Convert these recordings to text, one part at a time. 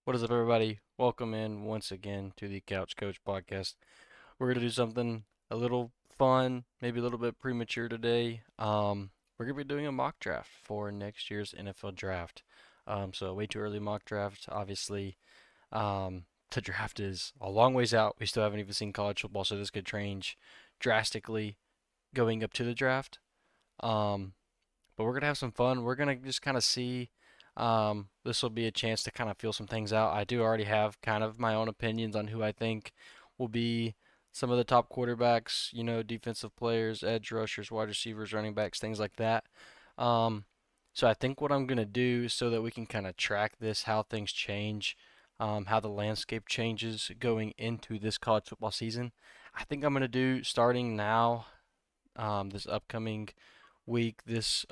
What is up, everybody? Welcome in once again to the Couch Coach Podcast. We're going to do something a little fun, maybe a little bit premature today. We're going to be doing a mock draft for next year's NFL draft. So, way too early mock draft. Obviously, the draft is a long ways out. We still haven't even seen college football, so this could change drastically going up to the draft. Um, but we're gonna have some fun. We're gonna just kind of see. This will be a chance to kind of feel some things out. I do already have kind of my own opinions on who I think will be some of the top quarterbacks, defensive players, edge rushers, wide receivers, running backs, things like that. Um, so I think what I'm gonna do so that we can kind of track this, how things change, how the landscape changes going into this college football season. I think I'm gonna do starting now, this upcoming week. This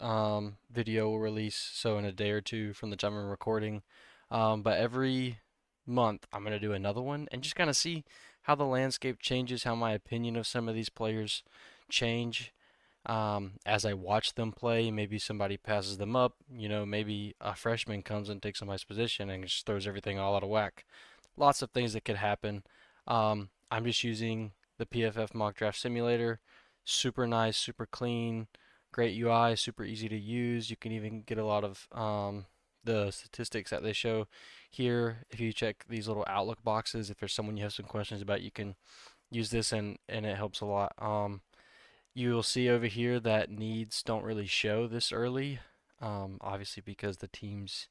video will release so in a day or two from the time I'm recording. But every month I'm gonna do another one and just kind of see how the landscape changes, how my opinion of some of these players change as I watch them play. Maybe somebody passes them up. Maybe a freshman comes and takes somebody's position and just throws everything all out of whack. Lots of things that could happen. I'm just using the PFF mock draft simulator. Super nice, super clean, great UI, super easy to use. You can even get a lot of the statistics that they show here. If you check these little Outlook boxes, if there's someone you have some questions about, you can use this and it helps a lot. You will see over here that needs don't really show this early, obviously because the teams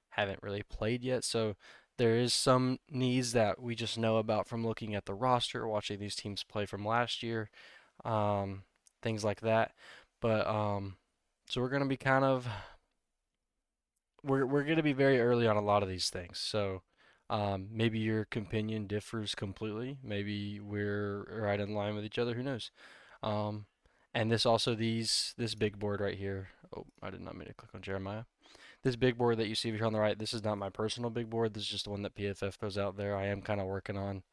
haven't really played yet. So there is some needs that we just know about from looking at the roster, watching these teams play from last year, um, things like that. But so we're gonna be kind of we're gonna be very early on a lot of these things. So maybe your opinion differs completely. Maybe we're right in line with each other. Who knows? Um, and this big board right here. Oh, I did not mean to click on Jeremiah. This big board that you see here on the right, this is not my personal big board. This is just the one that PFF throws out there. I am kind of working on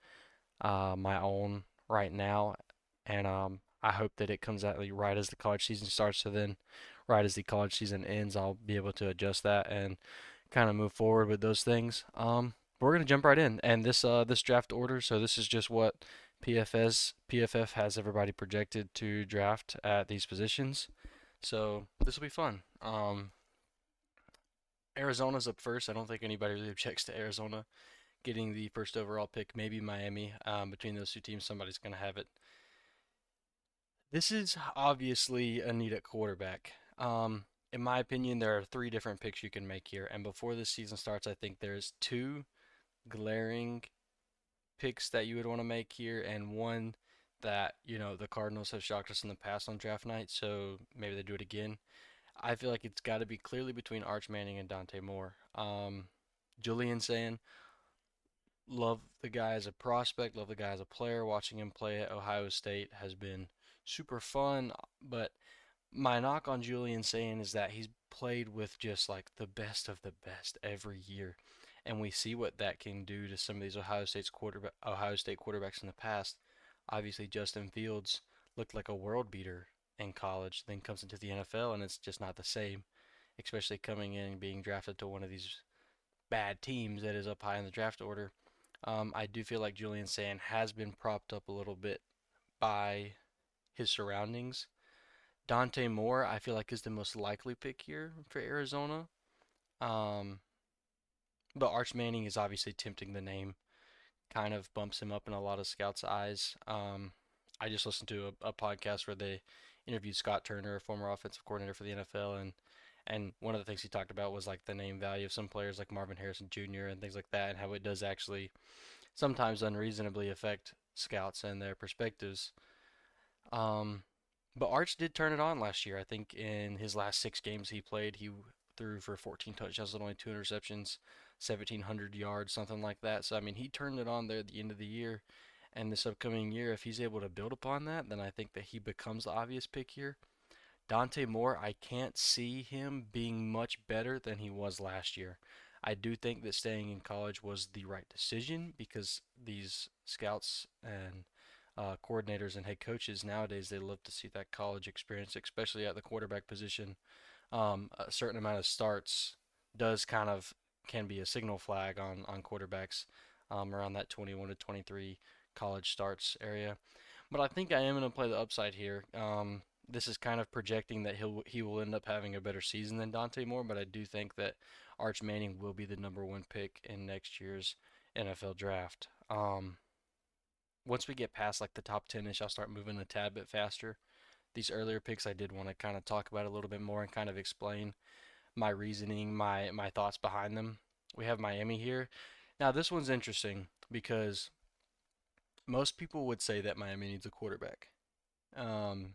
my own right now, and I hope that it comes out like right as the college season starts. So then, right as the college season ends, I'll be able to adjust that and kind of move forward with those things. We're gonna jump right in, and this draft order. So this is just what PFF has everybody projected to draft at these positions. So this will be fun. Arizona's up first. I don't think anybody really objects to Arizona getting the first overall pick. Maybe Miami. Between those two teams, somebody's going to have it. This is obviously a need at quarterback. In my opinion, there are three different picks you can make here. And before this season starts, I think there's two glaring picks that you would want to make here, and one that, the Cardinals have shocked us in the past on draft night, so maybe they do it again. I feel like it's got to be clearly between Arch Manning and Dante Moore. Julian saying, love the guy as a prospect, love the guy as a player. Watching him play at Ohio State has been super fun. But my knock on Julian saying is that he's played with just like the best of the best every year. And we see what that can do to some of these Ohio State quarterbacks in the past. Obviously, Justin Fields looked like a world beater in college, then comes into the NFL, and it's just not the same, especially coming in and being drafted to one of these bad teams that is up high in the draft order. I do feel like Julian Sand has been propped up a little bit by his surroundings. Dante Moore, I feel like, is the most likely pick here for Arizona. Um, but Arch Manning is obviously tempting the name, kind of bumps him up in a lot of scouts' eyes. I just listened to a podcast where they interviewed Scott Turner, a former offensive coordinator for the NFL, and one of the things he talked about was like the name value of some players like Marvin Harrison Jr. and things like that, and how it does actually sometimes unreasonably affect scouts and their perspectives. Um, but Arch did turn it on last year. I think in his last 6 games he played, he threw for 14 touchdowns and only 2 interceptions, 1,700 yards, something like that. So, I mean, he turned it on there at the end of the year. And this upcoming year, if he's able to build upon that, then I think that he becomes the obvious pick here. Dante Moore, I can't see him being much better than he was last year. I do think that staying in college was the right decision because these scouts and coordinators and head coaches nowadays they love to see that college experience, especially at the quarterback position. A certain amount of starts does kind of can be a signal flag on quarterbacks around that 21 to 23 college starts area. But I think I am going to play the upside here. This is kind of projecting that he will end up having a better season than Dante Moore, but I do think that Arch Manning will be the number one pick in next year's NFL draft. Once we get past like the top 10ish, I'll start moving a tad bit faster. These earlier picks I did want to kind of talk about a little bit more and kind of explain my reasoning, my thoughts behind them. We have Miami here. Now this one's interesting because most people would say that Miami needs a quarterback. Um,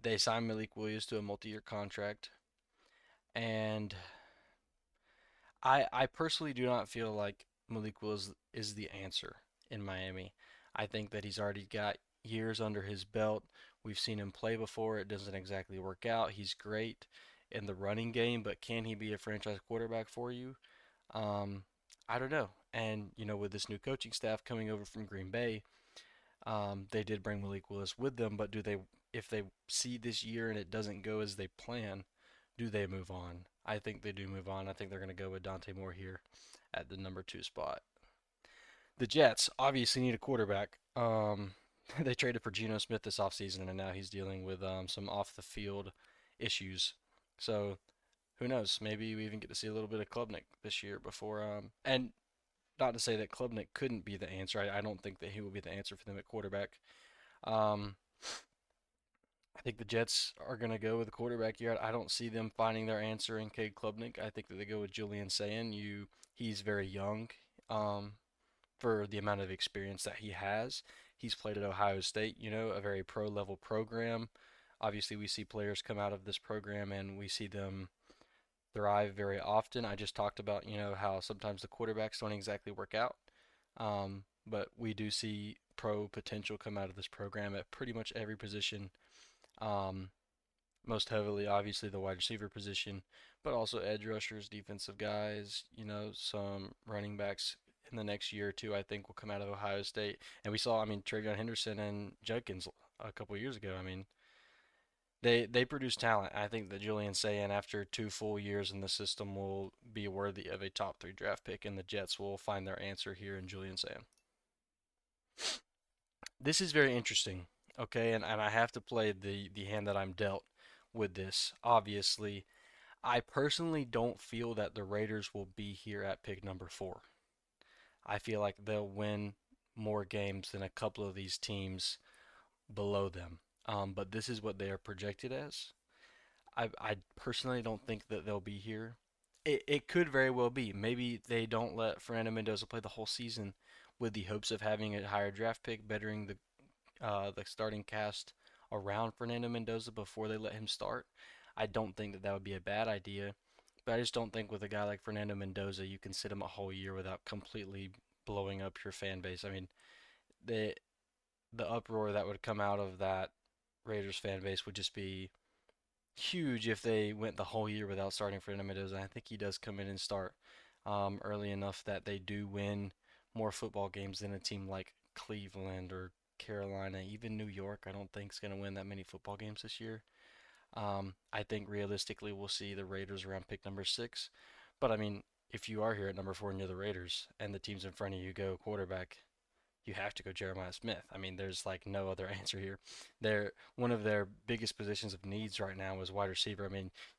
they signed Malik Williams to a multi-year contract, and I personally do not feel like Malik Willis is the answer in Miami. I think that he's already got years under his belt. We've seen him play before. It doesn't exactly work out. He's great in the running game, but can he be a franchise quarterback for you? Um, I don't know. And with this new coaching staff coming over from Green Bay, they did bring Malik Willis with them, but if they see this year and it doesn't go as they plan, do they move on? I think they do move on. I think they're going to go with Dante Moore here at the number two spot. The Jets obviously need a quarterback. They traded for Geno Smith this offseason, and now he's dealing with some off the field issues. So who knows? Maybe we even get to see a little bit of Klubnik this year before. And not to say that Klubnik couldn't be the answer. I don't think that he will be the answer for them at quarterback. Um, I think the Jets are going to go with a quarterback here. I don't see them finding their answer in Cade Klubnik. I think that they go with Julian Sayin. He's very young um, for the amount of experience that he has. He's played at Ohio State, a very pro level program. Obviously, we see players come out of this program and we see them thrive very often. I just talked about, how sometimes the quarterbacks don't exactly work out. But we do see pro potential come out of this program at pretty much every position. Um, Most heavily, obviously, the wide receiver position, but also edge rushers, defensive guys, some running backs in the next year or two, I think, will come out of Ohio State. And we saw, Travion Henderson and Judkins a couple years ago. They produce talent. I think that Julian Sayin, after 2 full years in the system, will be worthy of a top three draft pick, and the Jets will find their answer here in Julian Sayin. This is very interesting, okay, and I have to play the hand that I'm dealt with this. Obviously, I personally don't feel that the Raiders will be here at pick number 4. I feel like they'll win more games than a couple of these teams below them. But this is what they are projected as. I personally don't think that they'll be here. It could very well be. Maybe they don't let Fernando Mendoza play the whole season with the hopes of having a higher draft pick, bettering the starting cast around Fernando Mendoza before they let him start. I don't think that that would be a bad idea, but I just don't think with a guy like Fernando Mendoza you can sit him a whole year without completely blowing up your fan base. The the uproar that would come out of that Raiders fan base would just be huge if they went the whole year without starting Fernando Mendoza. I think he does come in and start early enough that they do win more football games than a team like Cleveland or Carolina, even New York. I don't think is going to win that many football games this year. I think realistically we'll see the Raiders around pick number 6. But if you are here at number 4 and you're the Raiders and the teams in front of you go quarterback, you have to go Jeremiah Smith. There's like no other answer here. They're one of their biggest positions of needs right now is wide receiver.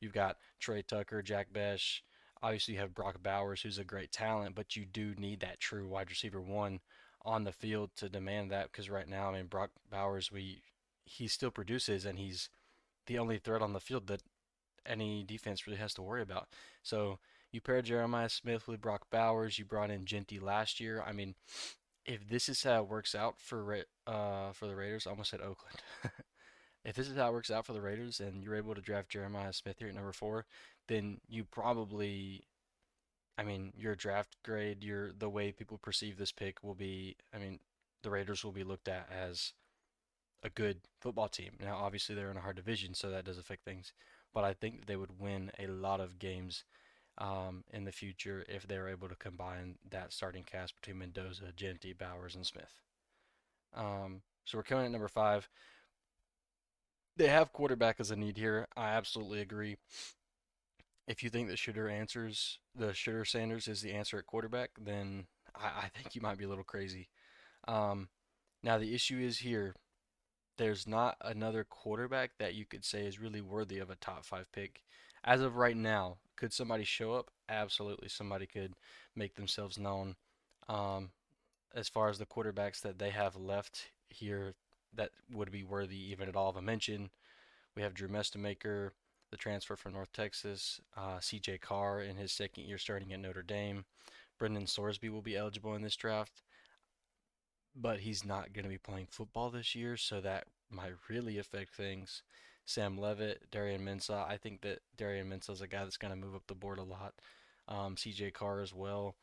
You've got Trey Tucker, Jack Besh. Obviously, you have Brock Bowers, who's a great talent, but you do need that true wide receiver one on the field to demand that. Because right now, Brock Bowers, he still produces, and he's the only threat on the field that any defense really has to worry about. So you pair Jeremiah Smith with Brock Bowers. You brought in Genty last year. If this is how it works out for the Raiders, I almost said Oakland. If this is how it works out for the Raiders and you're able to draft Jeremiah Smith here at number 4, then you probably, your draft grade, the way people perceive this pick will be, the Raiders will be looked at as a good football team. Now, obviously, they're in a hard division, so that does affect things. But I think they would win a lot of games in the future if they're able to combine that starting cast between Mendoza, Genty, Bowers, and Smith. So we're coming at number 5. They have quarterback as a need here. I absolutely agree. If you think that Shooter Sanders is the answer at quarterback, then I think you might be a little crazy. Um, Now the issue is here, there's not another quarterback that you could say is really worthy of a top five pick. As of right now, could somebody show up? Absolutely, somebody could make themselves known. Um, as far as the quarterbacks that they have left here that would be worthy even at all of a mention, we have Drew Mestemaker, the transfer from North Texas, C.J. Carr in his second year starting at Notre Dame. Brendan Sorsby will be eligible in this draft, but he's not going to be playing football this year, so that might really affect things. Sam Levitt, Darian Mensah. I think that Darian Mensah is a guy that's going to move up the board a lot. C.J. Carr as well.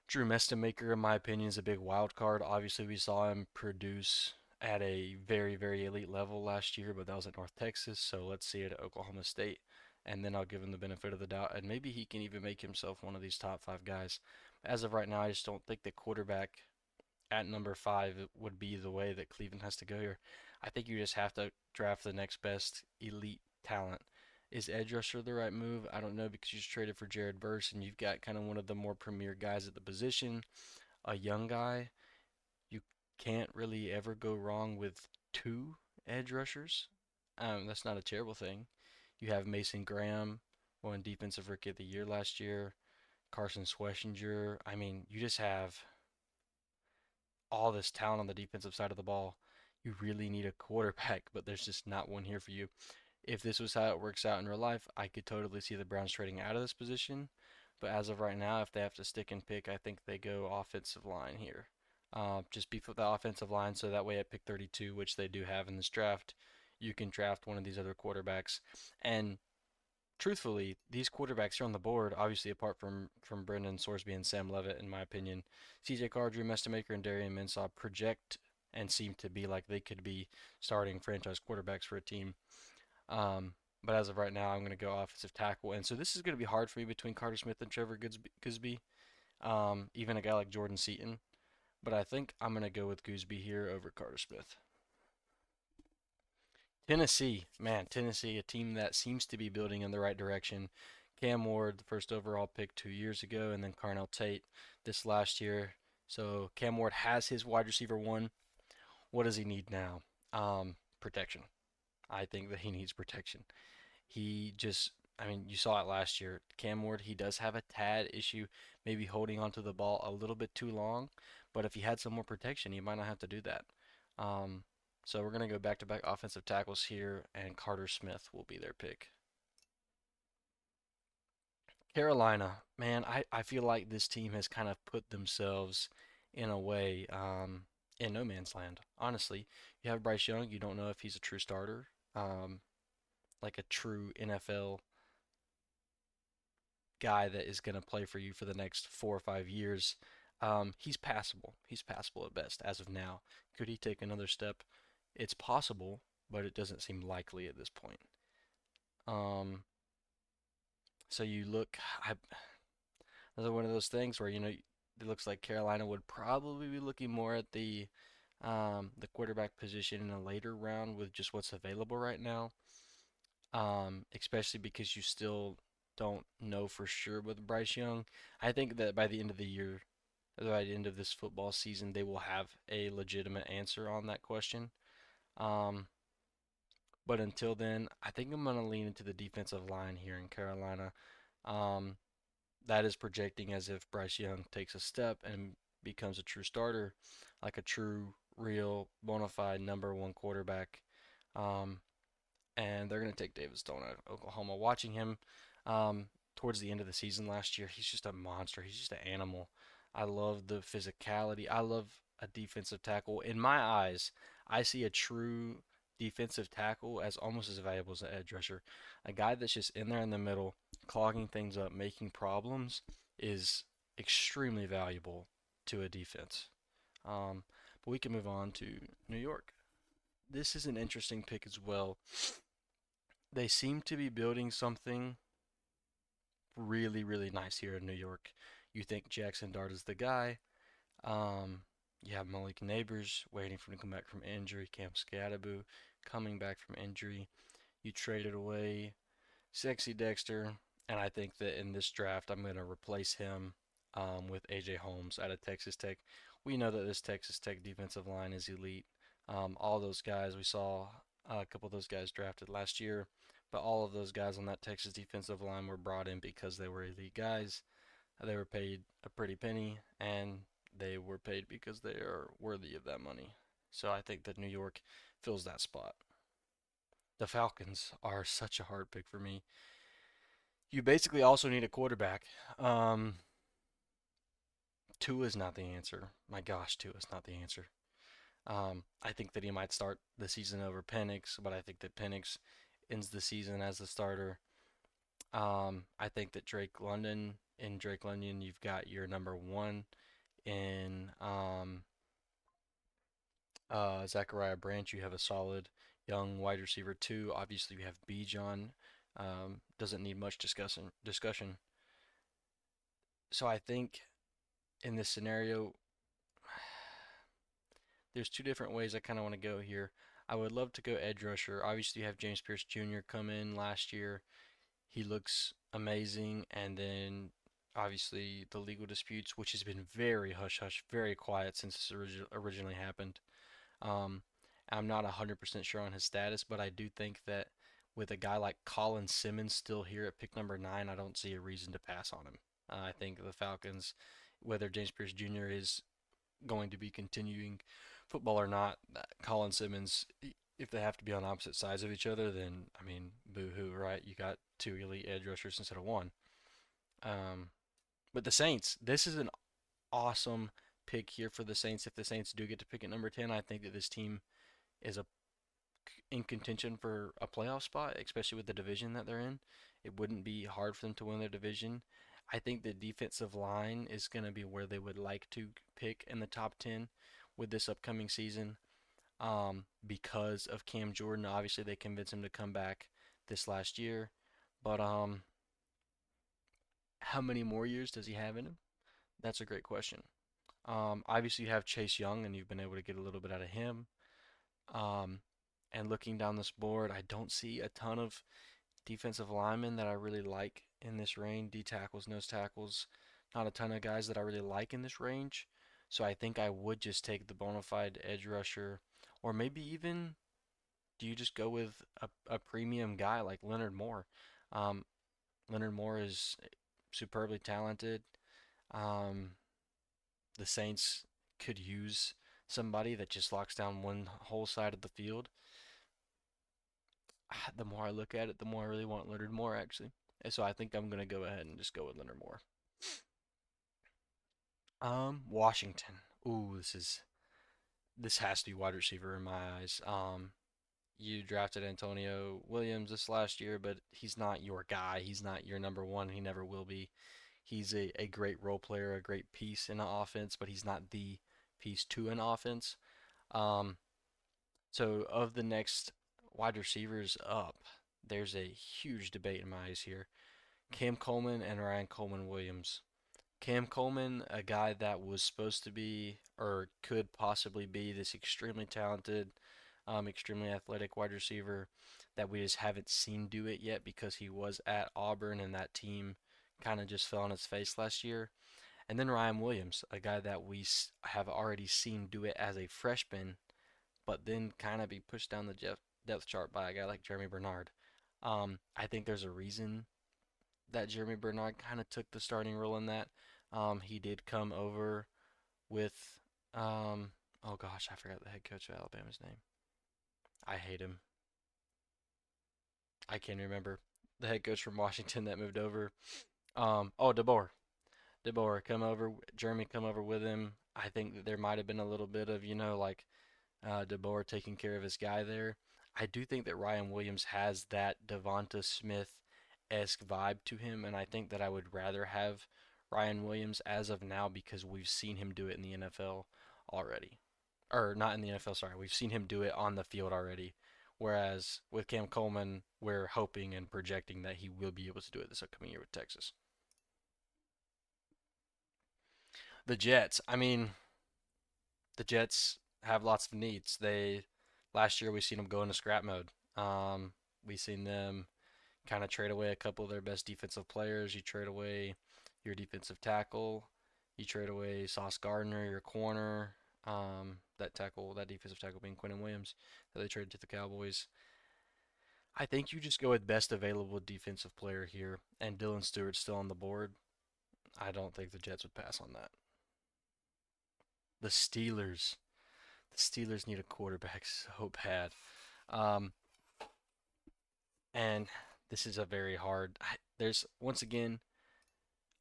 Drew Mestemaker, in my opinion, is a big wild card. Obviously, we saw him produce at a very, very elite level last year, but that was at North Texas. So let's see it at Oklahoma State. And then I'll give him the benefit of the doubt. And maybe he can even make himself one of these top five guys. As of right now, I just don't think the quarterback at number five would be the way that Cleveland has to go here. I think you just have to draft the next best elite talent. Is edge rusher the right move? I don't know because you just traded for Jared Verse and you've got kind of one of the more premier guys at the position, a young guy. You can't really ever go wrong with two edge rushers. That's not a terrible thing. You have Mason Graham, won Defensive Rookie of the Year last year. Carson Schwessinger. I mean, you just have all this talent on the defensive side of the ball. You really need a quarterback, but there's just not one here for you. If this was how it works out in real life, I could totally see the Browns trading out of this position. But as of right now, if they have to stick and pick, I think they go offensive line here. Just beef with the offensive line so that way at pick 32, which they do have in this draft, you can draft one of these other quarterbacks. And truthfully, these quarterbacks here on the board, obviously apart from Brendan Sorsby and Sam Levitt, in my opinion, C.J. Carr, Drew Mestemaker, and Darian Mensah project and seem to be like they could be starting franchise quarterbacks for a team. Um, but as of right now, I'm going to go offensive tackle, and so this is going to be hard for me between Carter Smith and Trevor Goosby, even a guy like Jordan Seaton. But I think I'm going to go with Goosby here over Carter Smith. Tennessee, man, Tennessee, a team that seems to be building in the right direction. Cam Ward, the first overall pick 2 years ago, and then Carnell Tate this last year. So Cam Ward has his wide receiver one. What does he need now? Protection. I think that he needs protection. He just, I mean, you saw it last year. Cam Ward, he does have a tad issue, maybe holding onto the ball a little bit too long. But if he had some more protection, he might not have to do that. Um, so we're going to go back to back offensive tackles here, and Carter Smith will be their pick. Carolina, man, I feel like this team has kind of put themselves in a way in no man's land. Honestly, you have Bryce Young, you don't know if he's a true starter, like a true NFL guy that is going to play for you for the next 4 or 5 years. He's passable. He's passable at best as of now. Could he take another step? It's possible, but it doesn't seem likely at this point. Um, so you look, another one of those things where it looks like Carolina would probably be looking more at the quarterback position in a later round with just what's available right now. Especially because you still don't know for sure with Bryce Young. I think that by the end of the year, or by the end of this football season, they will have a legitimate answer on that question. Um, but until then, I think I'm going to lean into the defensive line here in Carolina. Um, that is projecting as if Bryce Young takes a step and becomes a true starter, like a true, real, bona fide number one quarterback. Um, and they're going to take David Stone out of Oklahoma. Watching him towards the end of the season last year, he's just a monster. He's just an animal. I love the physicality. I love a defensive tackle. In my eyes, I see a true defensive tackle as almost as valuable as an edge rusher. A guy that's just in there in the middle, clogging things up, making problems, is extremely valuable to a defense. Um, but we can move on to New York. This is an interesting pick as well. They seem to be building something really, really nice here in New York. You think Jackson Dart is the guy. Um, you have Malik Neighbors waiting for him to come back from injury. Cam Scadaboo coming back from injury. You traded away Sexy Dexter. And I think that in this draft, I'm going to replace him with AJ Holmes out of Texas Tech. We know that this Texas Tech defensive line is elite. All those guys, we saw a couple of those guys drafted last year, but all of those guys on that Texas defensive line were brought in because they were elite guys. They were paid a pretty penny, and they were paid because they are worthy of that money. So I think that New York fills that spot. The Falcons are such a hard pick for me. You basically also need a quarterback. Um, Tua is not the answer. My gosh, Tua is not the answer. I think that he might start the season over Penix, but I think that Penix ends the season as the starter. I think that Drake London, you've got your number one in Zachariah Branch. You have a solid young wide receiver two. Obviously, you have Bijan. Doesn't need much discussion. So I think in this scenario, there's two different ways I kind of want to go here. I would love to go edge rusher. Obviously, you have James Pierce Jr. come in last year. He looks amazing, and then obviously the legal disputes, which has been very hush hush, very quiet since this originally happened. Um, I'm not 100% sure on his status, but I do think that with a guy like Colin Simmons still here at pick number 9, I don't see a reason to pass on him. I think the Falcons, whether James Pierce Jr. is going to be continuing football or not, Colin Simmons, if they have to be on opposite sides of each other, then I mean, boo-hoo, right? You got two elite edge rushers instead of one. Um, but the Saints, this is an awesome pick here for the Saints. If the Saints do get to pick at number 10, I think that this team is in contention for a playoff spot, especially with the division that they're in. It wouldn't be hard for them to win their division. I think the defensive line is going to be where they would like to pick in the top 10 with this upcoming season because of Cam Jordan. Obviously, they convinced him to come back this last year, but how many more years does he have in him? That's a great question. Obviously, you have Chase Young, and you've been able to get a little bit out of him. Um, and looking down this board, I don't see a ton of defensive linemen that I really like in this range. D tackles, nose tackles, not a ton of guys that I really like in this range. So I think I would just take the bona fide edge rusher, or maybe even do you just go with a premium guy like Leonard Moore? Um, Leonard Moore is superbly talented. Um, the Saints could use somebody that just locks down one whole side of the field. The more I look at it, the more I really want Leonard Moore actually. And so I think I'm gonna go ahead and just go with Leonard Moore. Washington. Ooh, this has to be wide receiver in my eyes. You drafted Antonio Williams this last year, but he's not your guy. He's not your number one. He never will be. He's a great role player, a great piece in an offense, but he's not the piece to an offense. Um, so of the next wide receivers up, there's a huge debate in my eyes here. Cam Coleman and Ryan Coleman Williams. Cam Coleman, a guy that was supposed to be or could possibly be this extremely talented, extremely athletic wide receiver that we just haven't seen do it yet because he was at Auburn and that team kind of just fell on its face last year. And then Ryan Williams, a guy that we have already seen do it as a freshman, but then kind of be pushed down the depth chart by a guy like Jeremy Bernard. I think there's a reason that Jeremy Bernard kind of took the starting role in that. He did come over with, oh gosh, I forgot the head coach of Alabama's name. I hate him. I can't remember the head coach from Washington that moved over. Oh, DeBoer. DeBoer come over. Jeremy come over with him. I think that there might have been a little bit of, like DeBoer taking care of his guy there. I do think that Ryan Williams has that Devonta Smith-esque vibe to him, and I think that I would rather have Ryan Williams as of now because we've seen him do it in the NFL already. Or not in the NFL, sorry. We've seen him do it on the field already. Whereas with Cam Coleman, we're hoping and projecting that he will be able to do it this upcoming year with Texas. The Jets, I mean, the Jets have lots of needs. Last year we seen them go into scrap mode. We seen them kind of trade away a couple of their best defensive players. You trade away your defensive tackle. You trade away Sauce Gardner, your corner. That defensive tackle being Quentin Williams that they traded to the Cowboys. I think you just go with best available defensive player here, and Dylan Stewart's still on the board. I don't think the Jets would pass on that. The Steelers. The Steelers need a quarterback so bad. Um, and this is a very hard. There's once again,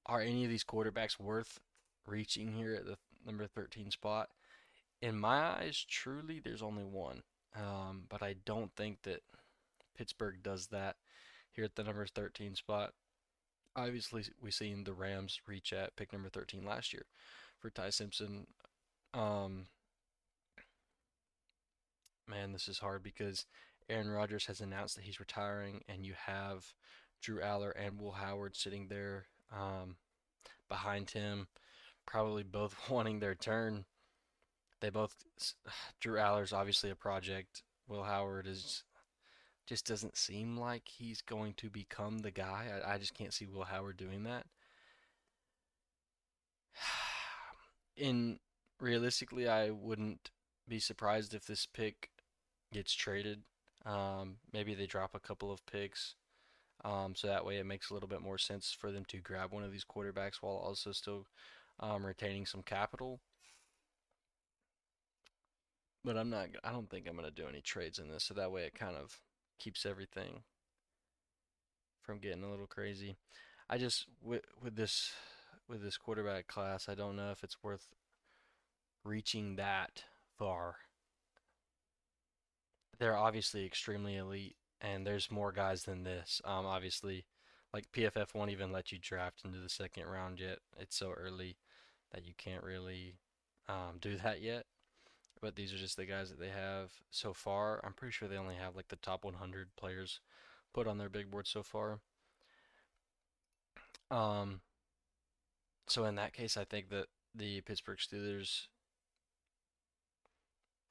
are any of these quarterbacks worth reaching here at the number 13 spot? In my eyes, truly, there's only one. But I don't think that Pittsburgh does that here at the number 13 spot. Obviously, we seen the Rams reach at pick number 13 last year for Ty Simpson. Um, Man, this is hard because Aaron Rodgers has announced that he's retiring, and you have Drew Aller and Will Howard sitting there behind him, probably both wanting their turn. They both, Drew Aller's obviously a project. Will Howard is just doesn't seem like he's going to become the guy. I just can't see Will Howard doing that. In realistically, I wouldn't be surprised if this pick gets traded. Maybe they drop a couple of picks, so that way it makes a little bit more sense for them to grab one of these quarterbacks while also still retaining some capital. But I'm not. I don't think I'm gonna do any trades in this, so that way it kind of keeps everything from getting a little crazy. I just with this quarterback class, I don't know if it's worth reaching that far. They're obviously extremely elite, and there's more guys than this. Obviously, like PFF won't even let you draft into the second round yet. It's so early that you can't really do that yet. But these are just the guys that they have so far. I'm pretty sure they only have like the top 100 players put on their big board so far. Um, so in that case, I think that the Pittsburgh Steelers.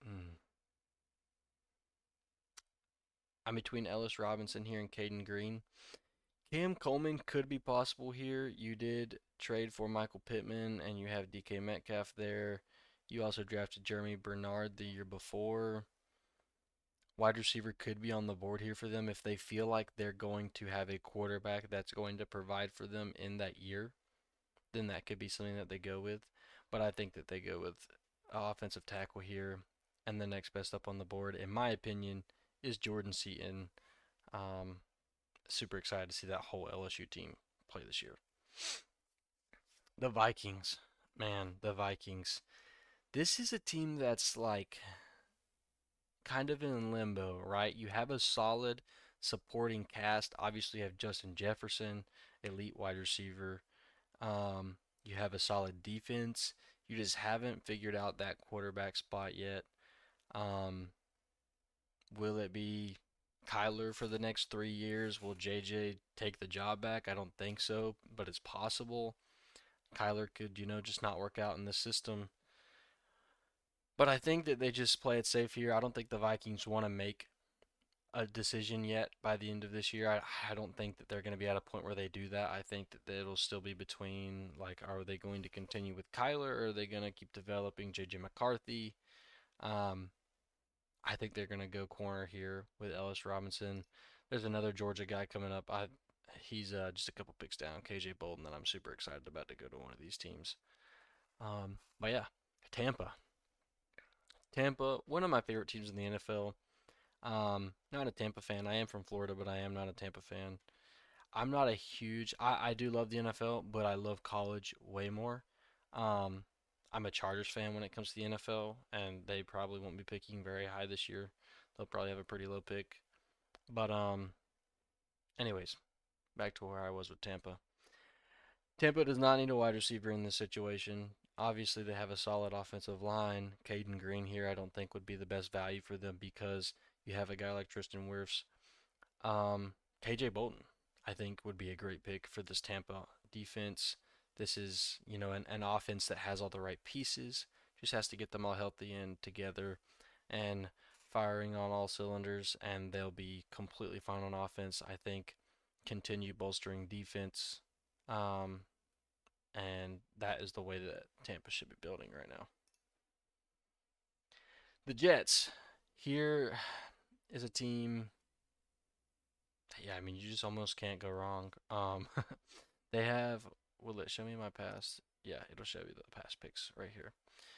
Hmm, I'm between Ellis Robinson here and Caden Green. Cam Coleman could be possible here. You did trade for Michael Pittman, and you have DK Metcalf there. You also drafted Jeremy Bernard the year before. Wide receiver could be on the board here for them if they feel like they're going to have a quarterback that's going to provide for them in that year. Then that could be something that they go with. But I think that they go with offensive tackle here, and the next best up on the board, in my opinion, is Jordan Seaton. Um, Super excited to see that whole LSU team play this year. The Vikings, man, the Vikings. This is a team that's like kind of in limbo, right? You have a solid supporting cast. Obviously, you have Justin Jefferson, elite wide receiver. You have a solid defense. You just haven't figured out that quarterback spot yet. Um, will it be Kyler for the next 3 years? Will JJ take the job back? I don't think so, but it's possible. Kyler could, just not work out in the system. But I think that they just play it safe here. I don't think the Vikings want to make a decision yet by the end of this year. I don't think that they're going to be at a point where they do that. I think that it'll still be between, like, are they going to continue with Kyler or are they going to keep developing JJ McCarthy? Um, I think they're going to go corner here with Ellis Robinson. There's another Georgia guy coming up. He's just a couple picks down, KJ Bolden, that I'm super excited about to go to one of these teams. But yeah, Tampa. Tampa, one of my favorite teams in the NFL. Not a Tampa fan. I am from Florida, but I am not a Tampa fan. I'm not a huge. I do love the NFL, but I love college way more. Um, I'm a Chargers fan when it comes to the NFL, and they probably won't be picking very high this year. They'll probably have a pretty low pick. But anyways, back to where I was with Tampa. Tampa does not need a wide receiver in this situation. Obviously, they have a solid offensive line. Caden Green here, I don't think would be the best value for them because you have a guy like Tristan Wirfs. KJ Bolton, I think, would be a great pick for this Tampa defense. This is, an offense that has all the right pieces. Just has to get them all healthy and together and firing on all cylinders, and they'll be completely fine on offense. I think continue bolstering defense. Um, and that is the way that Tampa should be building right now. The Jets. Here is a team. Yeah, I mean, you just almost can't go wrong. They have. Will it show me my past? Yeah, it'll show you the past picks right here.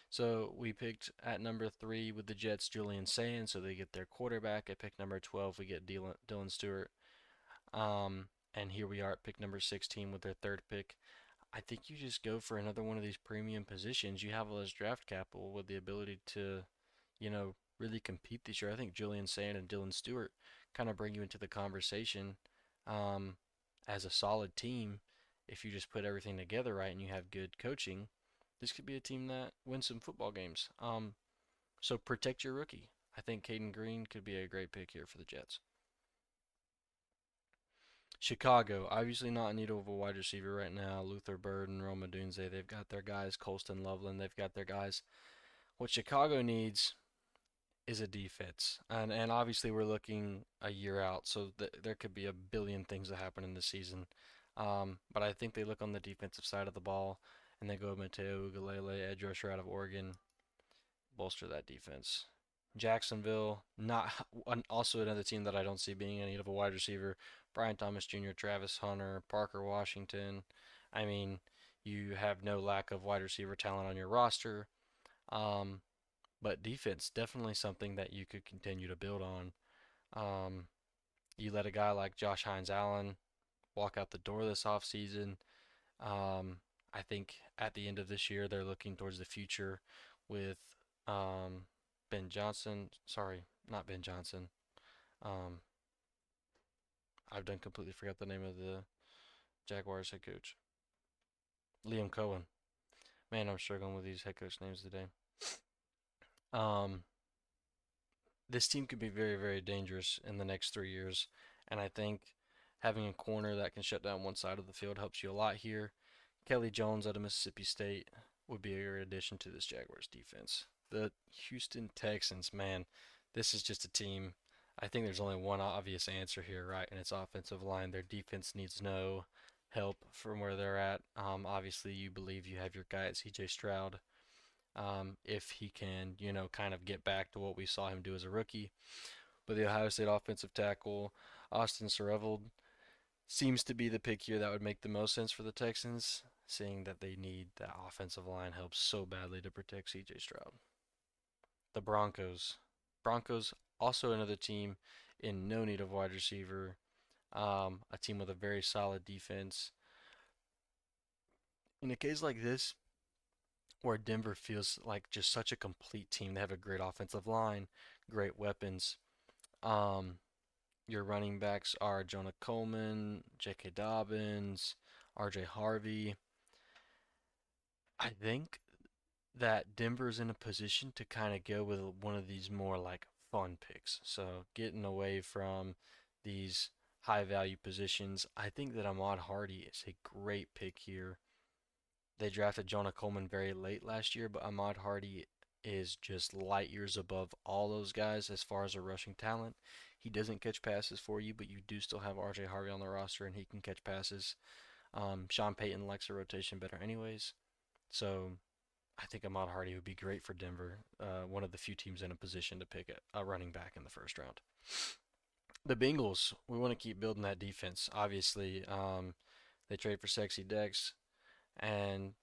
So we picked at number 3 with the Jets, Julian Sands, so they get their quarterback. At pick number 12, we get Dylan Stewart. And here we are at pick number 16 with their third pick. I think you just go for another one of these premium positions. You have all this draft capital with the ability to, really compete this year. I think Julian Sand and Dylan Stewart kind of bring you into the conversation um, as a solid team. If you just put everything together right and you have good coaching, this could be a team that wins some football games. So protect your rookie. I think Caden Green could be a great pick here for the Jets. Chicago, obviously not in need of a wide receiver right now. Luther Bird and Roma Dunze, they've got their guys. Colston Loveland, they've got their guys. What Chicago needs is a defense, and obviously we're looking a year out, so there could be a billion things that happen in the season. But I think they look on the defensive side of the ball, and they go Mateo Ugalele, edge rusher out of Oregon, bolster that defense. Jacksonville, not also another team that I don't see being in need of a wide receiver. Brian Thomas Jr., Travis Hunter, Parker Washington. I mean, you have no lack of wide receiver talent on your roster. Um, but defense, definitely something that you could continue to build on. Um, you let a guy like Josh Hines Allen walk out the door this offseason. Um, I think at the end of this year, they're looking towards the future with um, Ben Johnson. Sorry, not Ben Johnson. Um, I've done completely forgot the name of the Jaguars head coach. Liam Cohen. Man, I'm struggling with these head coach names today. Um, this team could be very, very dangerous in the next 3 years, and I think having a corner that can shut down one side of the field helps you a lot here. Kelly Jones out of Mississippi State would be a great addition to this Jaguars defense. The Houston Texans, man, this is just a team. I think there's only one obvious answer here, right? And it's offensive line. Their defense needs no help from where they're at. Obviously, you believe you have your guy at CJ Stroud. If he can, kind of get back to what we saw him do as a rookie. But the Ohio State offensive tackle, Austin Serevold, seems to be the pick here that would make the most sense for the Texans, seeing that they need that offensive line help so badly to protect CJ Stroud. The Broncos. Broncos, also another team in no need of wide receiver, a team with a very solid defense. In a case like this, where Denver feels like just such a complete team, they have a great offensive line, great weapons. Um, your running backs are Jonah Coleman, J.K. Dobbins, R.J. Harvey. I think that Denver's in a position to kind of go with one of these more like fun picks. So getting away from these high value positions, I think that Ahmad Hardy is a great pick here. They drafted Jonah Coleman very late last year, but Ahmad Hardy is just light years above all those guys as far as a rushing talent. He doesn't catch passes for you, but you do still have R.J. Harvey on the roster, and he can catch passes. Sean Payton likes the rotation better, anyways. So I think Ahmad Hardy would be great for Denver. One of the few teams in a position to pick a running back in the first round. The Bengals, we want to keep building that defense. Obviously, they trade for Sexy Dex, and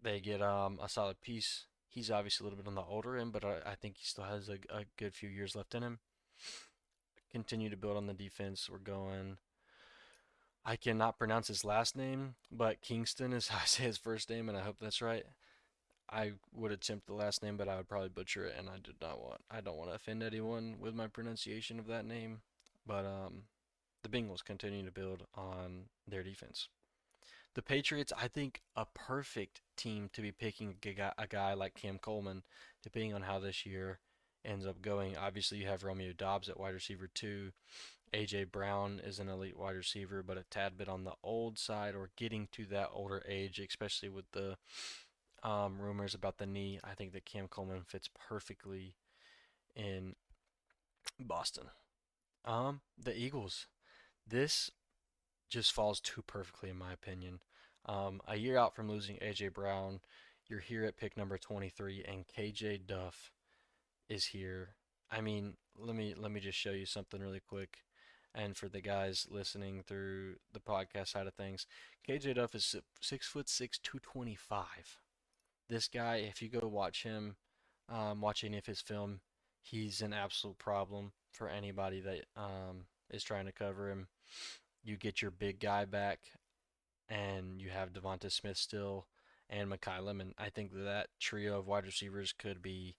they get a solid piece. He's obviously a little bit on the older end, but I think he still has a good few years left in him. Continue to build on the defense. We're going. I cannot pronounce his last name, but Kingston is how I say his first name, and I hope that's right. I would attempt the last name, but I would probably butcher it, and I don't want to offend anyone with my pronunciation of that name. But the Bengals continue to build on their defense. The Patriots, I think, a perfect team to be picking a guy like Cam Coleman, depending on how this year ends up going. Obviously, you have Romeo Doubs at wide receiver 2. A.J. Brown is an elite wide receiver, but a tad bit on the old side or getting to that older age, especially with the rumors about the knee. I think that Cam Coleman fits perfectly in Boston. The Eagles. This just falls too perfectly in my opinion. A year out from losing AJ Brown, you're here at pick number 23, and KJ Duff is here. I mean, let me just show you something really quick. And for the guys listening through the podcast side of things, KJ Duff is 6'6", 225. This guy, if you go watch him, watch any of his film, he's an absolute problem for anybody that is trying to cover him. You get your big guy back, and you have Devonta Smith still and McKylem, and I think that trio of wide receivers could be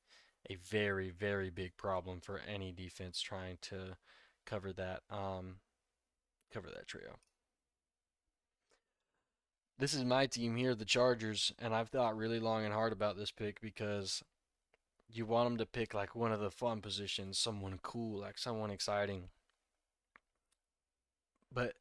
a very, very big problem for any defense trying to cover that trio. This is my team here, the Chargers, and I've thought really long and hard about this pick because you want them to pick like one of the fun positions, someone cool, like someone exciting. But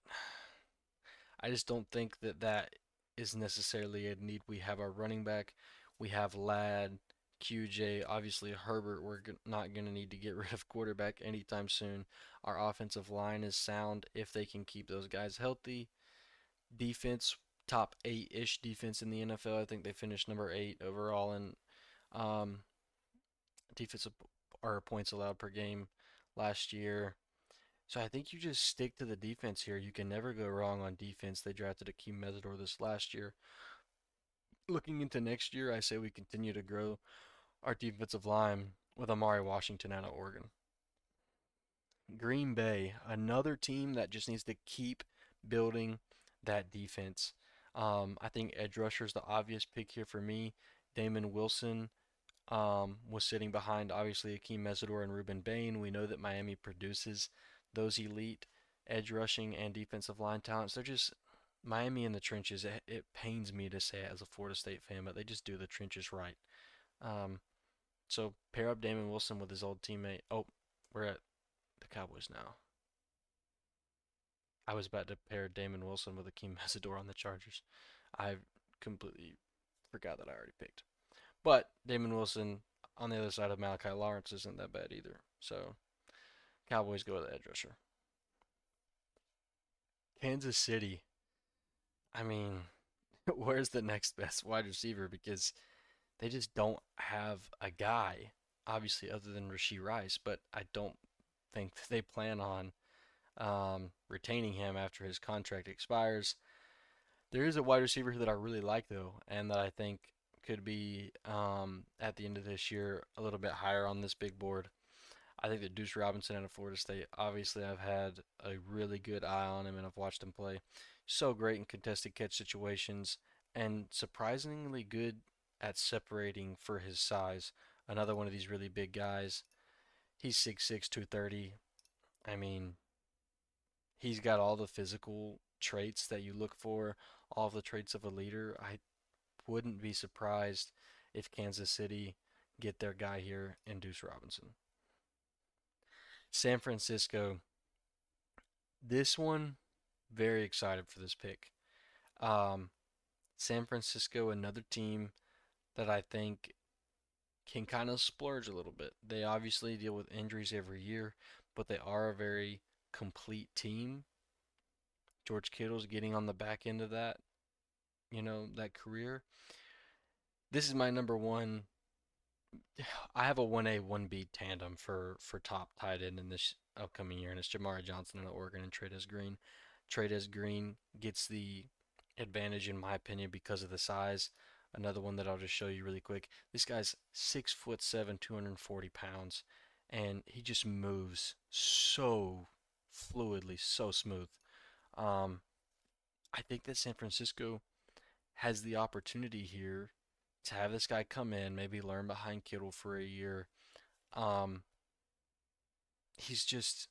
I just don't think that that is necessarily a need. We have our running back, we have Ladd, QJ, obviously Herbert. We're not going to need to get rid of quarterback anytime soon. Our offensive line is sound if they can keep those guys healthy. Defense, top eight-ish defense in the NFL. I think they finished number 8 overall in um, defensive or points allowed per game last year. So I think you just stick to the defense here. You can never go wrong on defense. They drafted Akeem Mesidor this last year. Looking into next year, I say we continue to grow our defensive line with Amari Washington out of Oregon. Green Bay, another team that just needs to keep building that defense. I think edge rusher is the obvious pick here for me. Damon Wilson was sitting behind obviously Akeem Mesidor and Ruben Bain. We know that Miami produces those elite edge rushing and defensive line talents. They're just Miami in the trenches. It pains me to say it as a Florida State fan, but they just do the trenches right. Um, so pair up Damon Wilson with his old teammate. Oh, we're at the Cowboys now. I was about to pair Damon Wilson with Akeem Mesidor on the Chargers. I completely forgot that I already picked. But Damon Wilson on the other side of Malachi Lawrence isn't that bad either. So Cowboys go with the edge rusher. Kansas City. I mean, where's the next best wide receiver? Because they just don't have a guy, obviously, other than Rashee Rice. But I don't think they plan on retaining him after his contract expires. There is a wide receiver that I really like, though, and that I think could be at the end of this year a little bit higher on this big board. I think that Deuce Robinson out of Florida State, obviously, I've had a really good eye on him and I've watched him play. So great in contested catch situations and surprisingly good at separating for his size. Another one of these really big guys. He's 6'6", 230. I mean, he's got all the physical traits that you look for, all the traits of a leader. I wouldn't be surprised if Kansas City get their guy here in Deuce Robinson. San Francisco, this one, very excited for this pick. Um, San Francisco, another team that I think can kind of splurge a little bit. They obviously deal with injuries every year, but they are a very complete team. George Kittle's getting on the back end of that, that career. This is my number one. I have a 1A, 1B tandem for top tight end in this upcoming year, and it's Jamari Johnson in Oregon and Trey'Dez Green. Trey'Dez Green gets the advantage, in my opinion, because of the size. Another one that I'll just show you really quick. This guy's 6'7", 240 pounds, and he just moves so fluidly, so smooth. Um, I think that San Francisco has the opportunity here to have this guy come in, maybe learn behind Kittle for a year. Um, he's just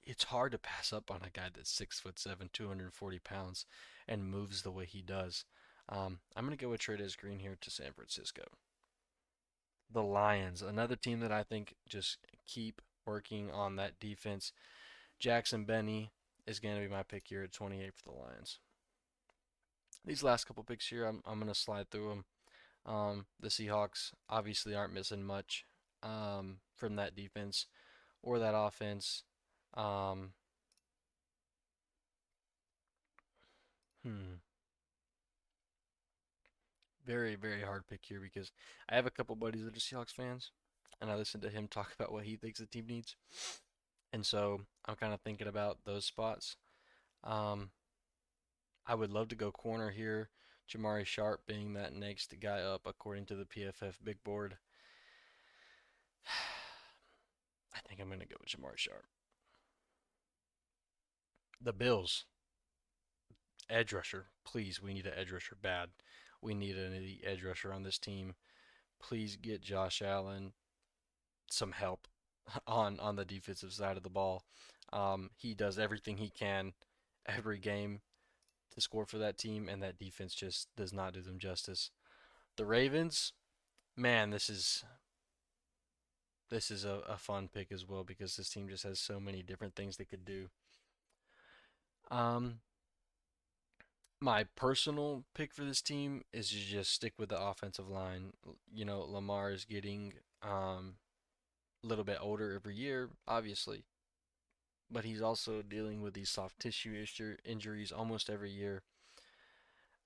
it's hard to pass up on a guy that's 6'7", 240 pounds, and moves the way he does. I'm gonna go with Trey'Dez Green here to San Francisco. The Lions, another team that I think just keep working on that defense. Jackson Benny is gonna be my pick here at 28 for the Lions. These last couple picks here, I'm gonna slide through them. The Seahawks obviously aren't missing much from that defense or that offense. Um, Hmm. Very, very hard pick here because I have a couple buddies that are Seahawks fans, and I listen to him talk about what he thinks the team needs. And so I'm kind of thinking about those spots. Um, I would love to go corner here. Jamari Sharp being that next guy up according to the PFF big board. I think I'm going to go with Jamari Sharp. The Bills, edge rusher. Please, we need an edge rusher bad. We need an elite edge rusher on this team. Please get Josh Allen some help on the defensive side of the ball. He does everything he can every game to score for that team, and that defense just does not do them justice. The Ravens, man, this is a fun pick as well because this team just has so many different things they could do. Um, my personal pick for this team is to just stick with the offensive line. You know, Lamar is getting a little bit older every year, obviously, but he's also dealing with these soft tissue injuries almost every year.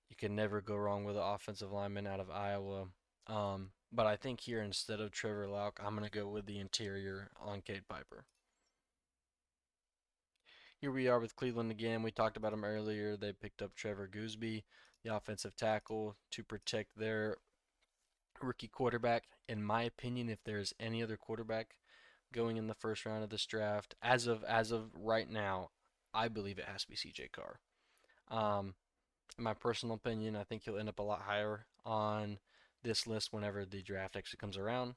You can never go wrong with an offensive lineman out of Iowa. But I think here instead of Trevor Lauk, I'm going to go with the interior on Cade Piper. Here we are with Cleveland again. We talked about them earlier. They picked up Trevor Gooseby, the offensive tackle, to protect their rookie quarterback. In my opinion, if there's any other quarterback going in the first round of this draft, as of right now, I believe it has to be CJ Carr. Um, in my personal opinion, I think he'll end up a lot higher on this list whenever the draft actually comes around.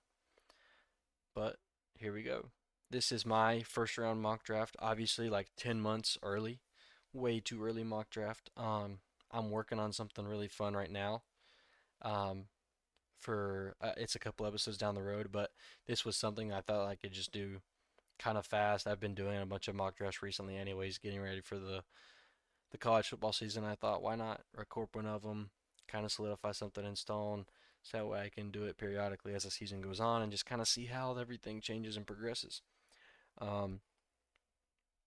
But here we go. This is my first round mock draft. Obviously, like 10 months early, way too early mock draft. I'm working on something really fun right now. Um, for it's a couple episodes down the road, but this was something I thought I could just do kind of fast. I've been doing a bunch of mock drafts recently, anyways, getting ready for the college football season. I thought, why not record one of them, kind of solidify something in stone, so that way I can do it periodically as the season goes on and just kind of see how everything changes and progresses. Um,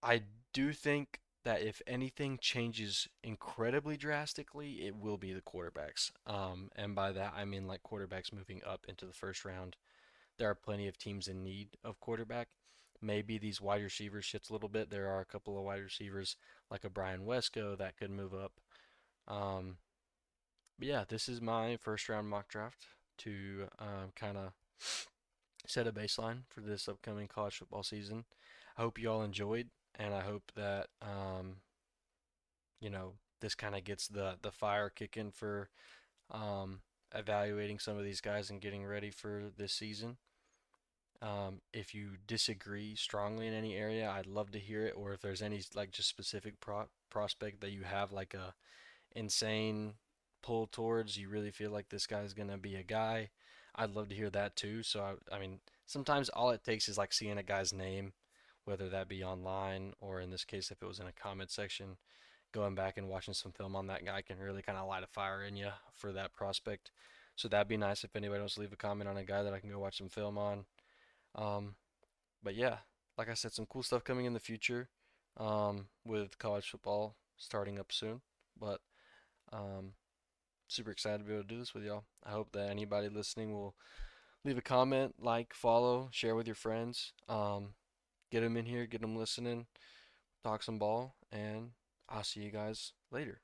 I do think that if anything changes incredibly drastically, it will be the quarterbacks. And by that, I mean like quarterbacks moving up into the first round. There are plenty of teams in need of quarterback. Maybe these wide receivers shifts a little bit. There are a couple of wide receivers like a Brian Wesco that could move up. Um, but yeah, this is my first round mock draft to kind of set a baseline for this upcoming college football season. I hope you all enjoyed, and I hope that this kind of gets the fire kicking for um, evaluating some of these guys and getting ready for this season. If you disagree strongly in any area, I'd love to hear it. Or if there's any like just specific prospect that you have like a insane pull towards, you really feel like this guy's gonna be a guy, I'd love to hear that too. So I mean, sometimes all it takes is like seeing a guy's name, whether that be online or in this case if it was in a comment section, going back and watching some film on that guy can really kind of light a fire in you for that prospect. So that'd be nice if anybody wants to leave a comment on a guy that I can go watch some film on. Um, but yeah, like I said, some cool stuff coming in the future with college football starting up soon. But um, super excited to be able to do this with y'all. I hope that anybody listening will leave a comment, like, follow, share with your friends. Get them in here, get them listening, talk some ball, and I'll see you guys later.